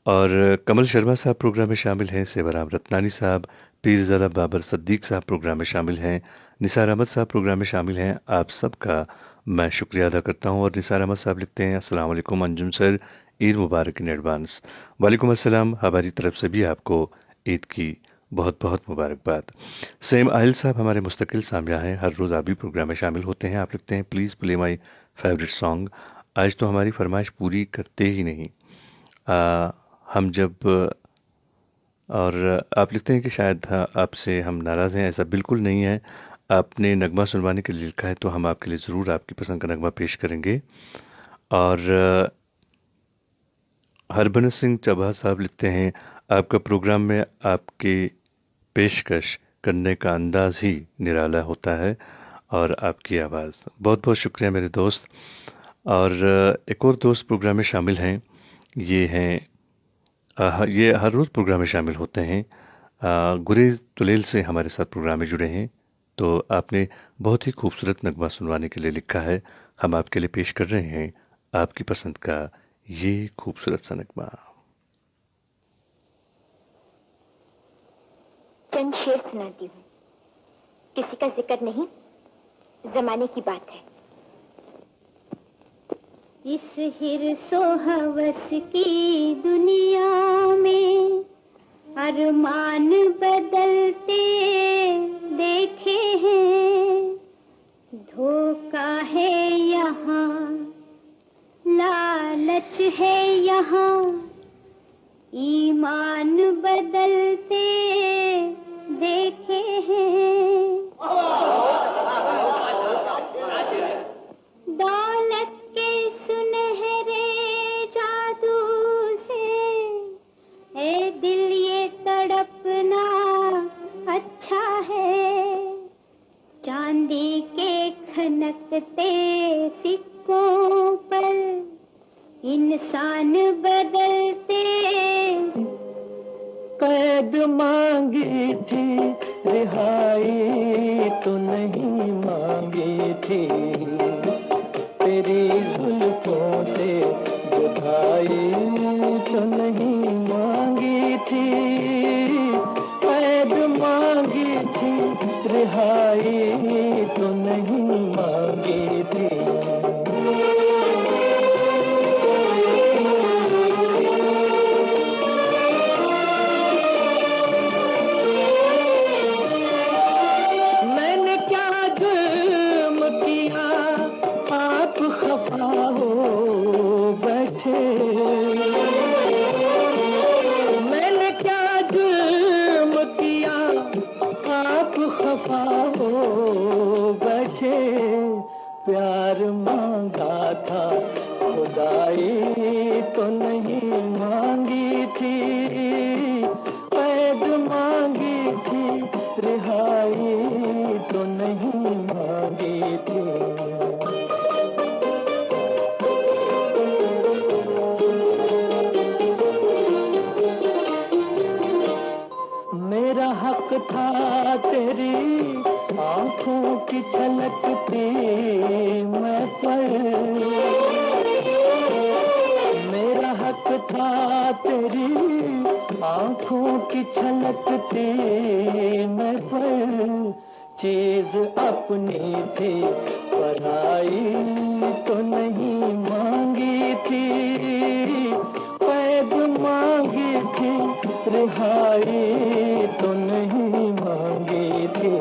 और कमल शर्मा साहब प्रोग्राम में शामिल हैं। सेवाराम रत्नानी साहब, पीरज़ादा बाबर सद्दीक साहब प्रोग्राम में शामिल हैं। निसार अहमद साहब प्रोग्राम में शामिल हैं। आप सबका मैं शुक्रिया अदा करता हूं। और निसार अहमद साहब लिखते हैं, अस्सलाम वालेकुम Anjum sir, Eid Mubarak in advance. वालेकुम अस्सलाम, हमारी तरफ से भी आपको ईद की बहुत बहुत मुबारकबाद। सेम आहिल साहब हमारे मुस्तकिल सामिया हैं, हर रोज़ आप भी प्रोग्राम में शामिल होते हैं। आप लिखते हैं, please play my favourite song. आज तो हमारी फरमाइश पूरी करते ही नहीं हम जब। और आप लिखते हैं कि शायद आपसे हम नाराज़ हैं। ऐसा बिल्कुल नहीं है। आपने नगमा सुनवाने के लिए लिखा है तो हम आपके लिए ज़रूर आपकी पसंद का नगमा पेश करेंगे। और हरबंस सिंह चबा साहब लिखते हैं, आपका प्रोग्राम में आपके पेशकश करने का अंदाज़ ही निराला होता है और आपकी आवाज़। बहुत बहुत शुक्रिया मेरे दोस्त। और एक और दोस्त प्रोग्राम में शामिल हैं, ये हैं ये हर रोज़ प्रोग्राम में शामिल होते हैं। गुरेज तुलेल से हमारे साथ प्रोग्राम में जुड़े हैं। तो आपने बहुत ही खूबसूरत नगमा सुनवाने के लिए लिखा है। हम आपके लिए पेश कर रहे हैं आपकी पसंद का ये खूबसूरत सा नगमा। चंद शेर सुनाती हूँ, किसी का जिक्र नहीं, जमाने की बात है। इस हिर्सो हवस की दुनिया में अरमान बदलते देखे हैं। धोखा है यहाँ, लालच है यहाँ, ईमान बदलते देखे हैं। दौलत के सुनहरे जादू से ए दिल ये तड़पना अच्छा है। चांदी के खनकते सिक्कों पर इंसान बदलते। कैद मांगी थी, रिहाई तो नहीं मांगी थी, तेरी जुल्फों से बुधाई तो नहीं मांगी थी। कैद मांगी थी, रिहाई तो नहीं मांगी थी। बैठे देखा तेरी आंखों की छलकती मैं पर चीज अपनी थी पराई तो नहीं मांगी थी पैद मांगी थी रिहाई तो नहीं मांगी थी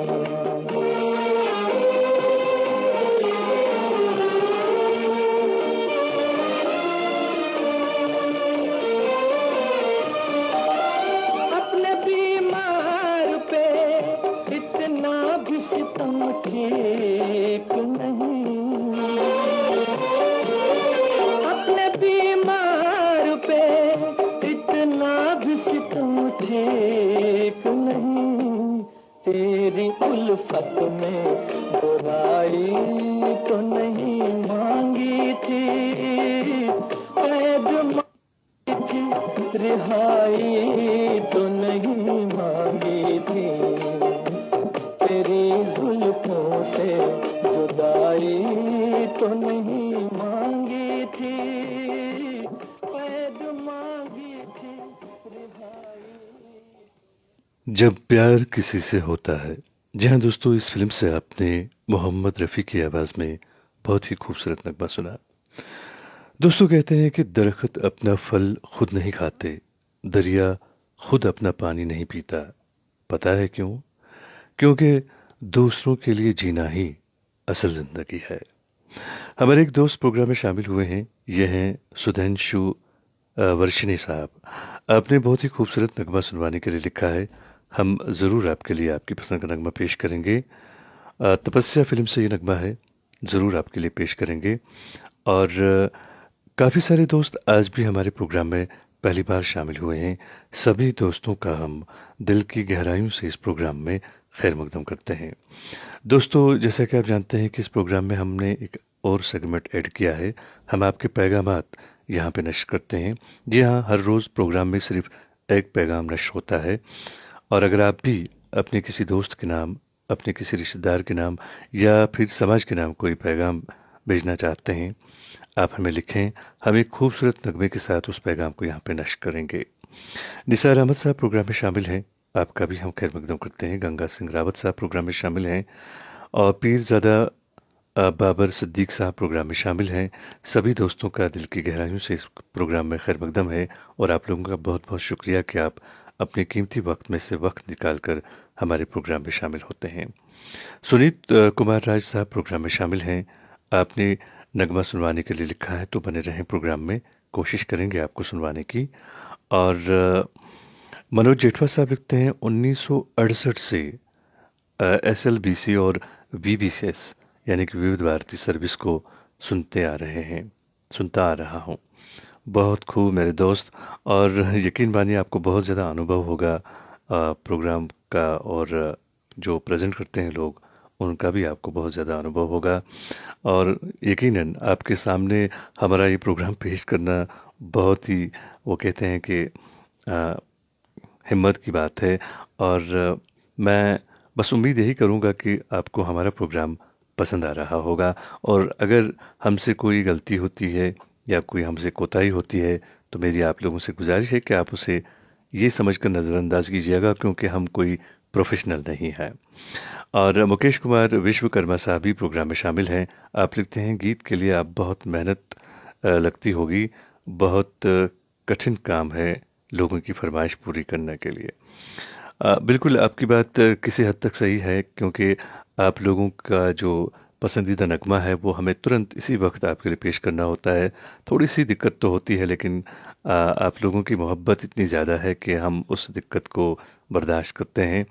ठीक नहीं अपने बीमार पे इतना भी सितम ठीक नहीं तेरी उल्फत में बुराई तो नहीं मांगी थी कैद मांगी थी रिहाई तो नहीं मांगी थी तेरी जुल्फों से जुदाई तो नहीं मांगी थी पैद मांगी थी रिहाई। जब प्यार किसी से होता है। जी हाँ दोस्तों, इस फिल्म से आपने मोहम्मद रफ़ी की आवाज़ में बहुत ही खूबसूरत नगमा सुना। दोस्तों कहते हैं कि दरख्त अपना फल खुद नहीं खाते, दरिया खुद अपना पानी नहीं पीता। पता है क्यों? क्योंकि दूसरों के लिए जीना ही असल ज़िंदगी है। हमारे एक दोस्त प्रोग्राम में शामिल हुए हैं, ये हैं सुधांशु वर्षिणी साहब। आपने बहुत ही खूबसूरत नगमा सुनवाने के लिए लिखा है। हम ज़रूर आपके लिए आपकी पसंद का नगमा पेश करेंगे। तपस्या फिल्म से ये नगमा है, ज़रूर आपके लिए पेश करेंगे। और काफ़ी सारे दोस्त आज भी हमारे प्रोग्राम में पहली बार शामिल हुए हैं। सभी दोस्तों का हम दिल की गहराइयों से इस प्रोग्राम में खैर मकदम करते हैं। दोस्तों जैसा कि आप जानते हैं कि इस प्रोग्राम में हमने एक और सेगमेंट ऐड किया है। हम आपके पैगामात यहाँ पे नश्र करते हैं। जी हाँ, हर रोज़ प्रोग्राम में सिर्फ एक पैगाम नश्र होता है। और अगर आप भी अपने किसी दोस्त के नाम, अपने किसी रिश्तेदार के नाम या फिर समाज के नाम कोई पैगाम भेजना चाहते हैं, आप हमें लिखें। हम एक खूबसूरत नगमे के साथ उस पैगाम को यहाँ पे नश्र करेंगे। निसार अहमद साहब प्रोग्राम में शामिल हैं, आपका भी हम खैर मकदम करते हैं। गंगा सिंह रावत साहब प्रोग्राम में शामिल हैं और पीरज़ादा बाबर सिद्दीक साहब प्रोग्राम में शामिल हैं। सभी दोस्तों का दिल की गहराइयों से इस प्रोग्राम में खैर मकदम है और आप लोगों का बहुत बहुत शुक्रिया कि आप अपने कीमती वक्त में से वक्त निकाल कर हमारे प्रोग्राम में शामिल होते हैं। सुनीत कुमार राज साहब प्रोग्राम में शामिल हैं। आपने नगमा सुनवाने के लिए लिखा है, तो बने रहें प्रोग्राम में, कोशिश करेंगे आपको सुनवाने की। और मनोज जेठवा साहब लिखते हैं 1968 से SLBC और VBS यानी कि विविध भारती सर्विस को सुनता आ रहा हूँ। बहुत खूब मेरे दोस्त, और यकीन मानिए आपको बहुत ज़्यादा अनुभव होगा प्रोग्राम का, और जो प्रेजेंट करते हैं लोग उनका भी आपको बहुत ज़्यादा अनुभव होगा। और यकीनन आपके सामने हमारा ये प्रोग्राम पेश करना बहुत ही, वो कहते हैं कि हिम्मत की बात है। और मैं बस उम्मीद यही करूँगा कि आपको हमारा प्रोग्राम पसंद आ रहा होगा। और अगर हमसे कोई गलती होती है या कोई हमसे कोताही होती है तो मेरी आप लोगों से गुजारिश है कि आप उसे ये समझकर नज़रअंदाज कीजिएगा, क्योंकि हम कोई प्रोफेशनल नहीं हैं। और मुकेश कुमार विश्वकर्मा साहब भी प्रोग्राम में शामिल हैं। आप लिखते हैं गीत के लिए आप बहुत मेहनत लगती होगी, बहुत कठिन काम है लोगों की फरमाइश पूरी करने के लिए। बिल्कुल आपकी बात किसी हद तक सही है, क्योंकि आप लोगों का जो पसंदीदा नगमा है वो हमें तुरंत इसी वक्त आपके लिए पेश करना होता है। थोड़ी सी दिक्कत तो होती है, लेकिन आप लोगों की मोहब्बत इतनी ज़्यादा है कि हम उस दिक्कत को बर्दाश्त करते हैं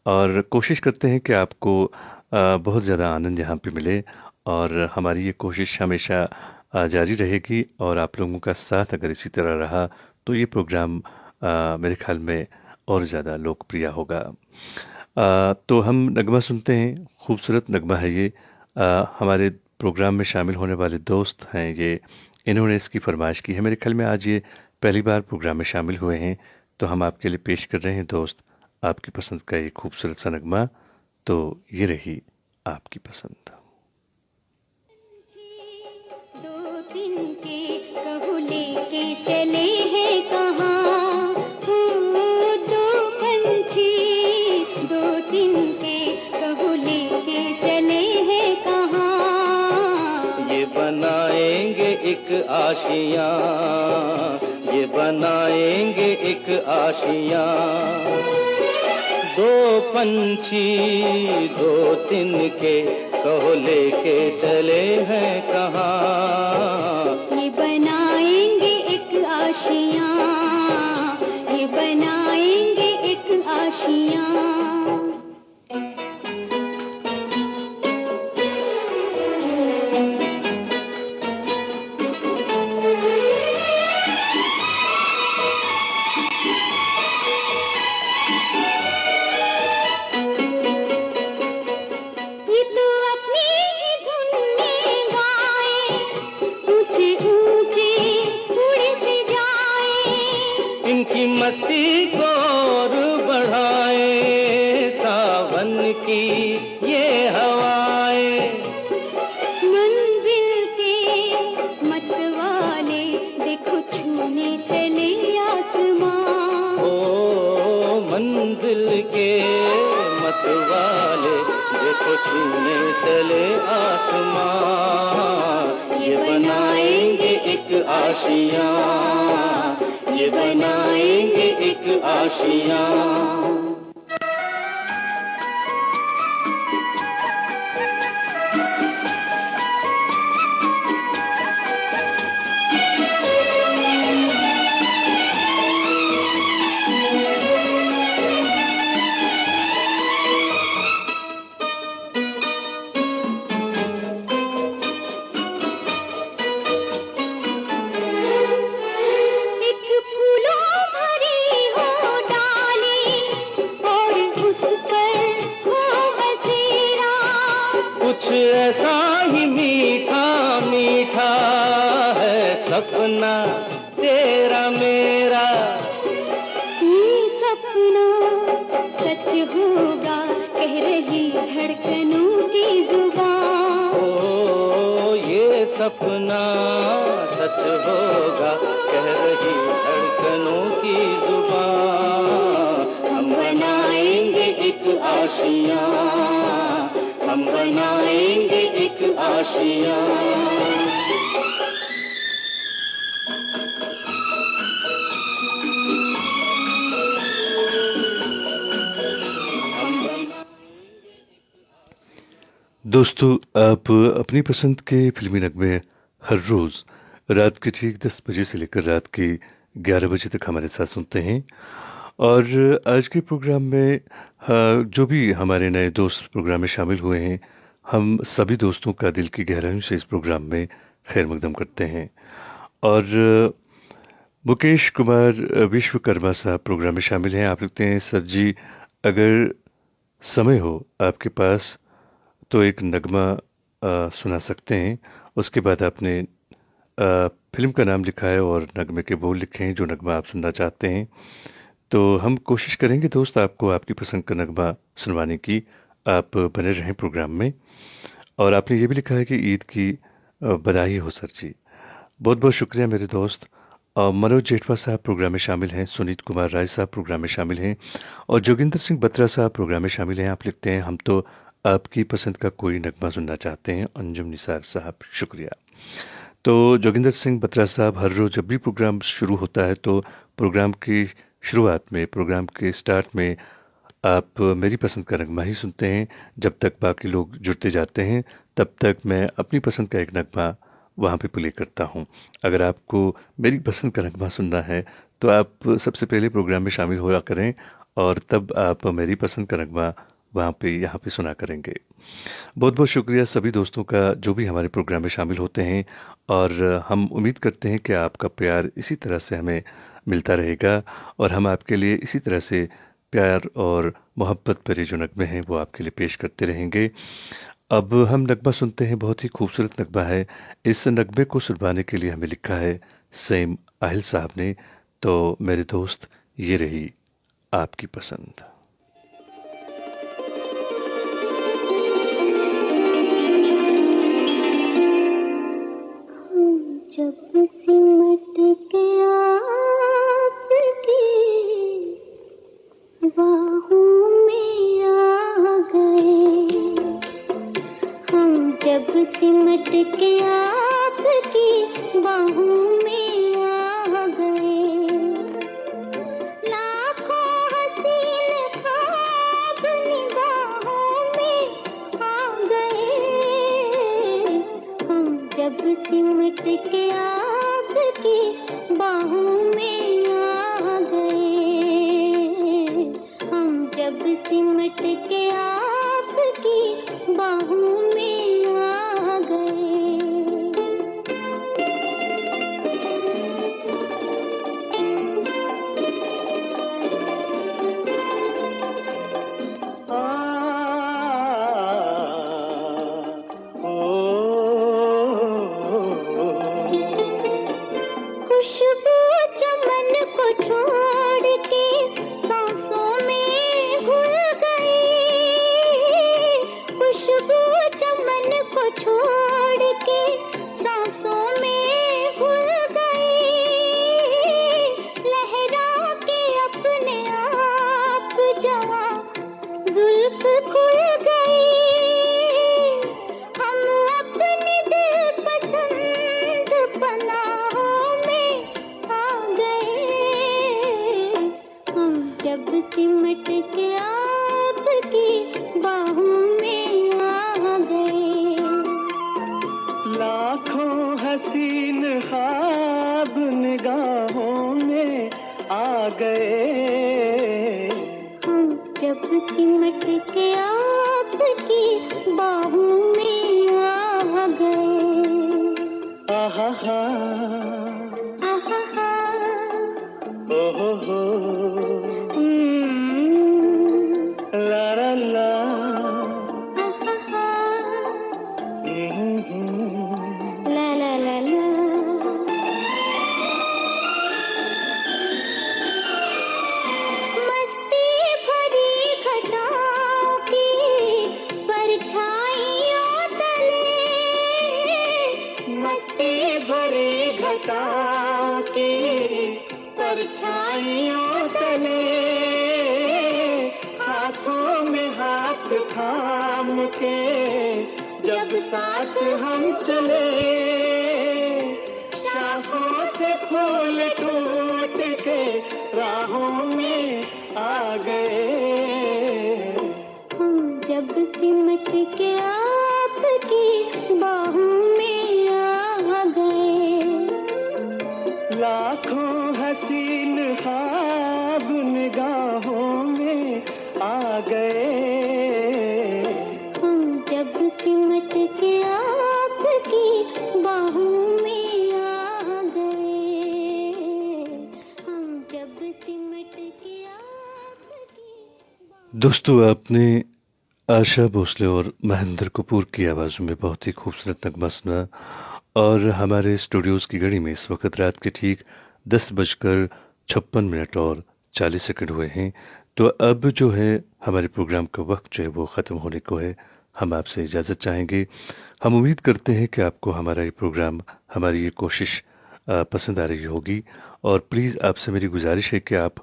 और कोशिश करते हैं कि आपको बहुत ज़्यादा आनंद यहाँ पे मिले। और हमारी ये कोशिश हमेशा जारी रहेगी, और आप लोगों का साथ अगर इसी तरह रहा तो ये प्रोग्राम मेरे ख्याल में और ज़्यादा लोकप्रिय होगा। तो हम नगमा सुनते हैं, खूबसूरत नगमा है ये। हमारे प्रोग्राम में शामिल होने वाले दोस्त हैं ये, इन्होंने इसकी फरमाइश की है। मेरे ख्याल में आज ये पहली बार प्रोग्राम में शामिल हुए हैं, तो हम आपके लिए पेश कर रहे हैं दोस्त आपकी पसंद का ये खूबसूरत सा नगमा। तो ये रही आपकी पसंद। दो दिन के कहू लेके चले हैं एक आशियां, ये बनाएंगे एक आशियां। दो पंछी दो तिनके कहो लेके चले हैं कहाँ। ये बनाएंगे एक आशियां, ये बनाएंगे एक आशियां। इनकी मस्ती को और बढ़ाए सावन की ये हवाएं। मंजिल के मतवाले देखो छूने चले आसमां। ओ मंजिल के मतवाले देखो छूने चले आसमां। ये बनाएंगे एक आशियां, ये बनाएंगे एक आशियां। कुछ ऐसा ही मीठा मीठा है सपना तेरा मेरा। ये सपना सच होगा कह रही धड़कनों की जुबान। ओ ये सपना सच होगा कह रही धड़कनों की जुबान। हम बनाएंगे एक आशियां, हम बनाएंगे एक आशियां। दोस्तों, आप अपनी पसंद के फिल्मी नगमे हर रोज़ रात के ठीक 10 बजे से लेकर रात के 11 बजे तक हमारे साथ सुनते हैं। और आज के प्रोग्राम में जो भी हमारे नए दोस्त प्रोग्राम में शामिल हुए हैं, हम सभी दोस्तों का दिल की गहराइयों से इस प्रोग्राम में खैर मकदम करते हैं। और मुकेश कुमार विश्वकर्मा साहब प्रोग्राम में शामिल हैं। आप लिखते हैं, सर जी अगर समय हो आपके पास तो एक नगमा सुना सकते हैं। उसके बाद आपने फिल्म का नाम लिखा है और नगमे के बोल लिखे हैं जो नगमा आप सुनना चाहते हैं। तो हम कोशिश करेंगे दोस्त आपको आपकी पसंद का नगमा सुनवाने की। आप बने रहें प्रोग्राम में। और आपने ये भी लिखा है कि ईद की बधाई हो सर जी। बहुत बहुत शुक्रिया मेरे दोस्त। मनोज जेठवा साहब प्रोग्राम में शामिल हैं, सुनीत कुमार राय साहब प्रोग्राम में शामिल हैं और जोगिंदर सिंह बत्रा साहब प्रोग्राम में शामिल हैं। आप लिखते हैं, हम तो आपकी पसंद का कोई नगमा सुनना चाहते हैं। अंजुम निसार साहब, शुक्रिया। तो जोगिंदर सिंह बत्रा साहब, हर रोज़ जब भी प्रोग्राम शुरू होता है तो प्रोग्राम की शुरुआत में, प्रोग्राम के स्टार्ट में आप मेरी पसंद का नगमा ही सुनते हैं। जब तक बाकी लोग जुड़ते जाते हैं तब तक मैं अपनी पसंद का एक नगमा वहाँ पे प्ले करता हूँ। अगर आपको मेरी पसंद का नगमा सुनना है तो आप सबसे पहले प्रोग्राम में शामिल हुआ करें और तब आप मेरी पसंद का नगमा वहाँ पे यहाँ पे सुना करेंगे। बहुत बहुत शुक्रिया सभी दोस्तों का जो भी हमारे प्रोग्राम में शामिल होते हैं। और हम उम्मीद करते हैं कि आपका प्यार इसी तरह से हमें मिलता रहेगा और हम आपके लिए इसी तरह से प्यार और मोहब्बत भरे जो नगमे हैं वो आपके लिए पेश करते रहेंगे। अब हम नगमा सुनते हैं, बहुत ही खूबसूरत नगमा है। इस नगमे को सुनवाने के लिए हमें लिखा है सैम आहिल साहब ने। तो मेरे दोस्त, ये रही आपकी पसंद। जब सिमट के आपकी बाहों में आ गए, हम जब सिमट के आपकी बाहों आ गए। हम जब सिमट के आपकी बाहों में आ गए। आहा हा, आहा ओ हो, ला ला ला, ला ला ला ला। मस्ती भरी घटाओं की परछाइयों तले। मस्ती भरे घटाओं की परछाइयों तले, हाथों में हाथ थाम के जब साथ हम चले, शाखों से फूल टूट के राहों में आ गए। हम जब सिमट के आपकी बाहों में आ गए। लाखों हसीन ख्वाब निगाहों में आ गए। हम जब सिमट के आपकी बाहों में आ गए। हम जब सिमट के आपकी। दोस्तों, आपने आशा भोसले और महेंद्र कपूर की आवाज़ों में बहुत ही खूबसूरत नगमा सुना। और हमारे स्टूडियोज़ की घड़ी में इस वक्त रात के ठीक 10:56 और 40 सेकंड हुए हैं। तो अब जो है हमारे प्रोग्राम का वक्त जो है वो ख़त्म होने को है। हम आपसे इजाज़त चाहेंगे। हम उम्मीद करते हैं कि आपको हमारा ये प्रोग्राम, हमारी ये कोशिश पसंद आ रही होगी। और प्लीज़ आपसे मेरी गुजारिश है कि आप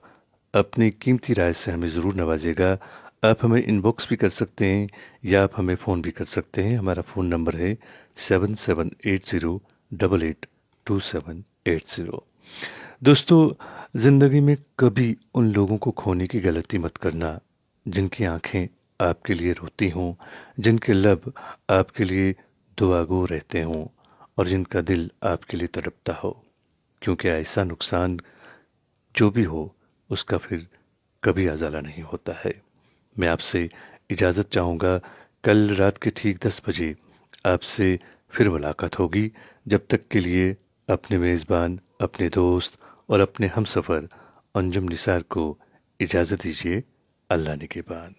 अपनी कीमती राय से हमें ज़रूर नवाजिएगा। आप हमें इनबॉक्स भी कर सकते हैं या आप हमें फ़ोन भी कर सकते हैं। हमारा फ़ोन नंबर है 7780882780। दोस्तों, ज़िंदगी में कभी उन लोगों को खोने की गलती मत करना जिनकी आंखें आपके लिए रोती हों, जिनके लब आपके लिए दुआगो रहते हों और जिनका दिल आपके लिए तड़पता हो, क्योंकि ऐसा नुकसान जो भी हो उसका फिर कभी अज़ाला नहीं होता है। मैं आपसे इजाज़त चाहूँगा। कल रात के ठीक 10 बजे आपसे फिर मुलाकात होगी। जब तक के लिए अपने मेज़बान, अपने दोस्त और अपने हमसफ़र अंजुम निसार को इजाज़त दीजिए। अल्लाह निगहबान।